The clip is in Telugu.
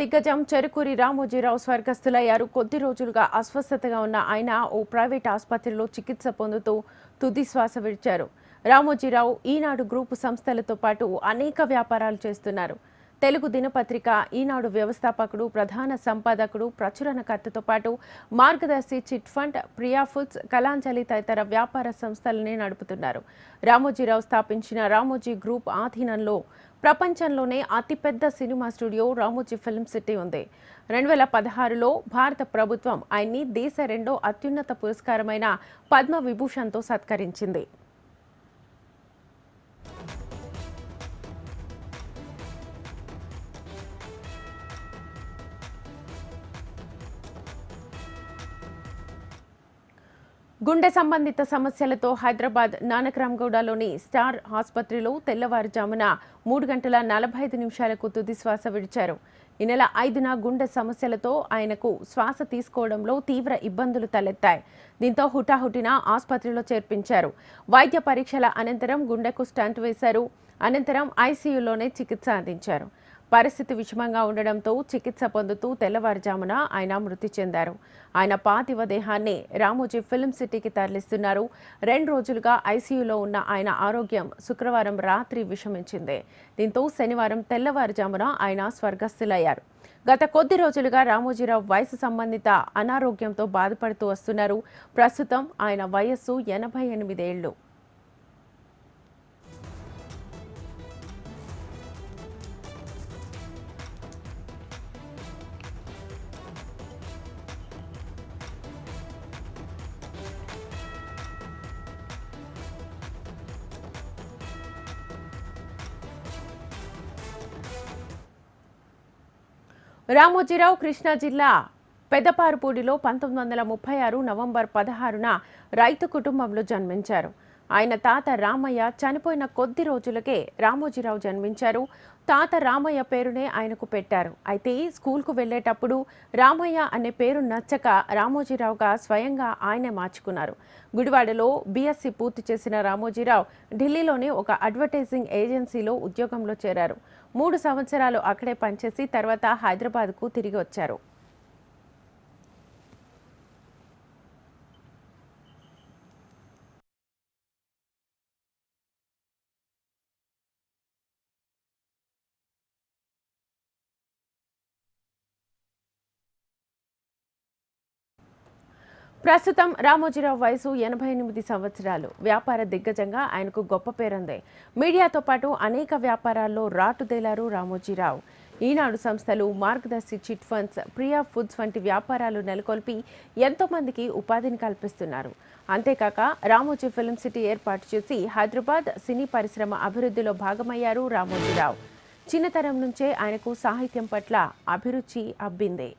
దిగ్గజం చెరుకూరి రామోజీరావు స్వర్గస్థులయ్యారు. కొద్ది రోజులుగా అస్వస్థతగా ఉన్న ఆయన ఓ ప్రైవేట్ ఆసుపత్రిలో చికిత్స పొందుతూ తుది శ్వాస విడిచారు. రామోజీరావు ఈనాడు గ్రూపు సంస్థలతో పాటు అనేక వ్యాపారాలు చేస్తున్నారు. తెలుగు దినపత్రిక ఈనాడు వ్యవస్థాపకుడు, ప్రధాన సంపాదకుడు, ప్రచురణకర్తతో పాటు మార్గదర్శి, chit fund, Priya foods, Kalanjali తదితర వ్యాపార సంస్థలనే నడుపుతున్నారు. రామోజీరావు స్థాపించిన రామోజీ గ్రూప్ ఆధీనంలో ప్రపంచంలోనే అతిపెద్ద cinema studio Ramoji film city ఉంది. 2016లో భారత ప్రభుత్వం ఆయన్ని దేశ రెండో అత్యున్నత పురస్కారమైన పద్మ విభూషణ్తో సత్కరించింది. గుండె సంబంధిత సమస్యలతో హైదరాబాద్ నానక్రామ్గూడలోని స్టార్ ఆసుపత్రిలో తెల్లవారుజామున 3:45 తుది శ్వాస విడిచారు. ఈ నెల 5న గుండె సమస్యలతో ఆయనకు శ్వాస తీసుకోవడంలో తీవ్ర ఇబ్బందులు తలెత్తాయి. దీంతో హుటాహుటిన ఆసుపత్రిలో చేర్పించారు. వైద్య పరీక్షల అనంతరం గుండెకు స్టంట్ వేశారు. అనంతరం ఐసీయూలోనే చికిత్స అందించారు. పరిస్థితి విషమంగా ఉండడంతో చికిత్స పొందుతూ తెల్లవారుజామున ఆయన మృతి చెందారు. ఆయన పార్థివ దేహాన్ని రామోజీ ఫిల్మ్ సిటీకి తరలిస్తున్నారు. 2 రోజులుగా ఐసీయూలో ఉన్న ఆయన ఆరోగ్యం శుక్రవారం రాత్రి విషమించింది. దీంతో శనివారం తెల్లవారుజామున ఆయన స్వర్గస్థులయ్యారు. గత కొద్ది రోజులుగా రామోజీరావు వయసు సంబంధిత అనారోగ్యంతో బాధపడుతూ వస్తున్నారు. ప్రస్తుతం ఆయన వయస్సు 88 ఏళ్లు. రామోజీరావు కృష్ణా జిల్లా పెదపారుపూడిలో 1936 నవంబర్ 16న రైతు కుటుంబంలో జన్మించారు. ఆయన తాత రామయ్య చనిపోయిన కొద్ది రోజులకే రామోజీరావు జన్మించారు. తాత రామయ్య పేరునే ఆయనకు పెట్టారు. అయితే స్కూల్కు వెళ్లేటప్పుడు రామయ్య అనే పేరు నచ్చక రామోజీరావుగా స్వయంగా ఆయనే మార్చుకున్నారు. గుడివాడలో బీఎస్సీ పూర్తి చేసిన రామోజీరావు ఢిల్లీలోని ఒక అడ్వర్టైజింగ్ ఏజెన్సీలో ఉద్యోగంలో చేరారు. 3 సంవత్సరాలు అక్కడే పనిచేసి తర్వాత హైదరాబాద్కు తిరిగి వచ్చారు. ప్రస్తుతం రామోజీరావు వయసు 88 సంవత్సరాలు. వ్యాపార దిగ్గజంగా ఆయనకు గొప్ప పేరుంది. మీడియాతో పాటు అనేక వ్యాపారాల్లో రాటుదేలారు రామోజీరావు. ఈనాడు సంస్థలు, మార్గదర్శి, చిట్ ఫండ్స్, ప్రియా ఫుడ్స్ వంటి వ్యాపారాలు నెలకొల్పి ఎంతో మందికి ఉపాధిని కల్పిస్తున్నారు. అంతేకాక రామోజీ ఫిల్మ్ సిటీ ఏర్పాటు చేసి హైదరాబాద్ సినీ పరిశ్రమ అభివృద్ధిలో భాగమయ్యారు రామోజీరావు. చిన్నతనం నుంచే ఆయనకు సాహిత్యం పట్ల అభిరుచి అబ్బింది.